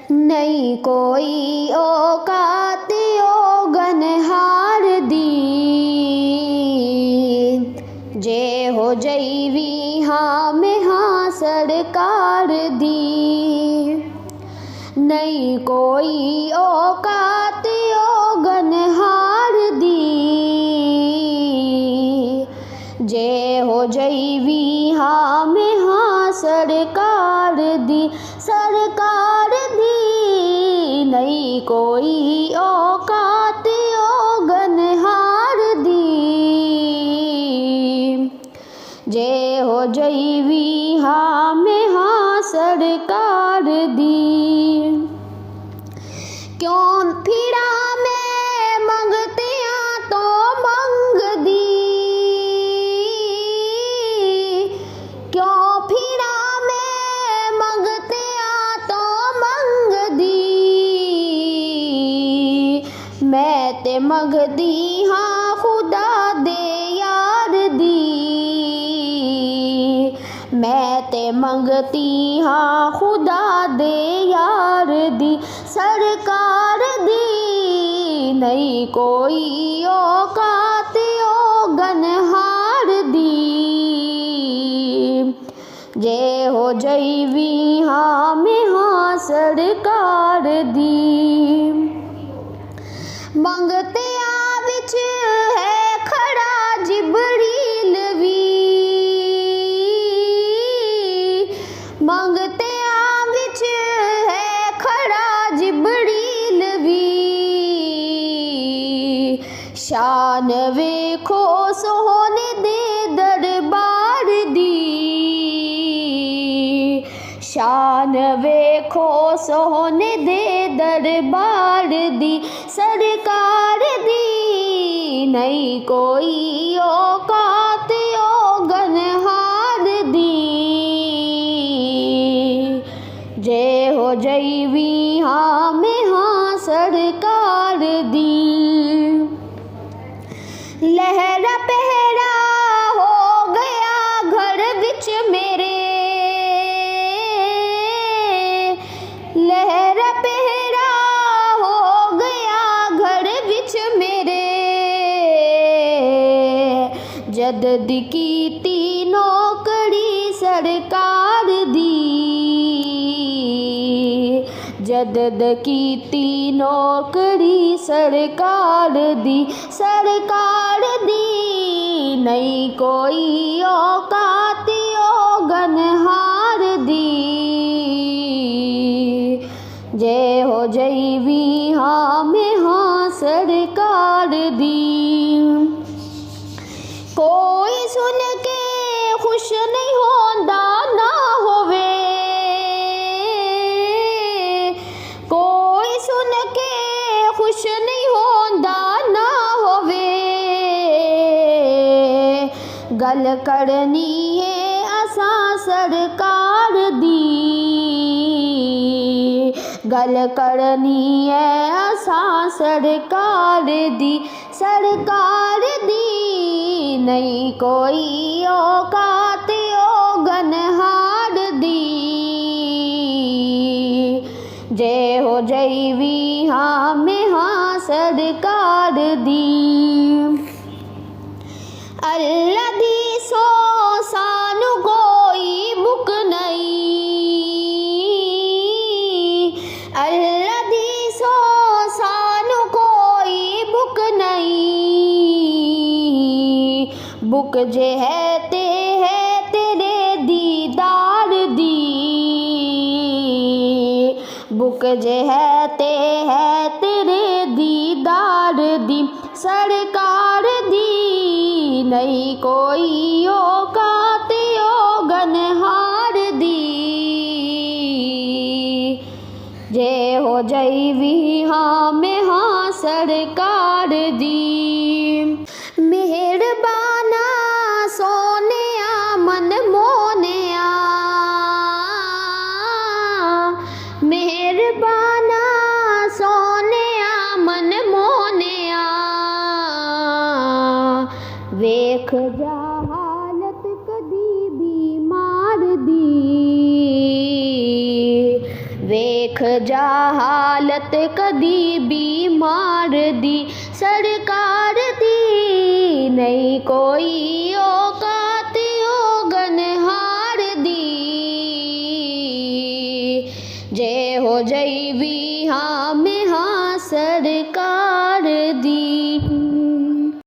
नहीं कोई औकात गनहार दी जे हो जईवी हाँ में हाँ सरकार दी। नहीं कोई औकात गनहार दी जे हो जईवी हाँ में हाँ सरकार दी। सरकार दी नहीं कोई औकात गनहार दी जे हो जईवी हाँ में हाँ सरकार दी। क्यों फिरा में मंगते तो मंग दी, क्यों फिरा में मंगते तो मंग दी। मैं ते मंगदी हाँ खुदा दे यार दी, मैं ते मंगती हाँ खुदा दे यार दी। सरकार दी नहीं कोई औकात गनहार दी जे हो जईवी हाँ में हाँ सरकार दी। मंगते विच है खड़ा जिबरील वी, मंगते विच है खड़ा जिबरील वी। शान वेखो सोहने दे दरबार दी, शान वेखो सोहने दे दरबार दी। सरकार दी नहीं कोई औकात गनहार दी जे हो जईवी हाँ में हाँ सरकार दी। लहरा पहरा हो गया घर विच मेरे, लहरा पहरा हो गया घर विच मेरे। जदद कीती नौकरी सरकार दी, जदद कीती नौकरी सरकार दी। सरकार दी नहीं कोई औकात गनहार दी जे हो जईवी हाँ में हाँ सरकार दी। कोई सुन के खुश नहीं होंदा ना होवे, कोई सुन के खुश नहीं होंदा ना होवे। गल करनी है असां सरकार दी, गल करनी है असां सरकार दी। सरकार दी नहीं कोई औकात गनहार दी जे हो जईवी हाँ में हाँ सरकार दी। अल्लाह दी सो सानू कोई बुक नहीं, अल्लाह दी सो सानू कोई बुक नहीं। बुक जे है तेरे दीदार दी, बुक जे है तेरे दीदार दी। सरकार दी नहीं कोई औकात गनहार दी जे हो जईवी हाँ में हाँ सरकार दी। मेहरबाना सोनिया मन मोनिया, मेहरबाना सोनिया मन मोनिया। वेख जा हालत कदी बीमार दी, वे वेख जा हालत कदी बीमार दी सरकार दी नहीं कोई औकात गनहार दी जे हो जईवी हाँ में हाँ सरकार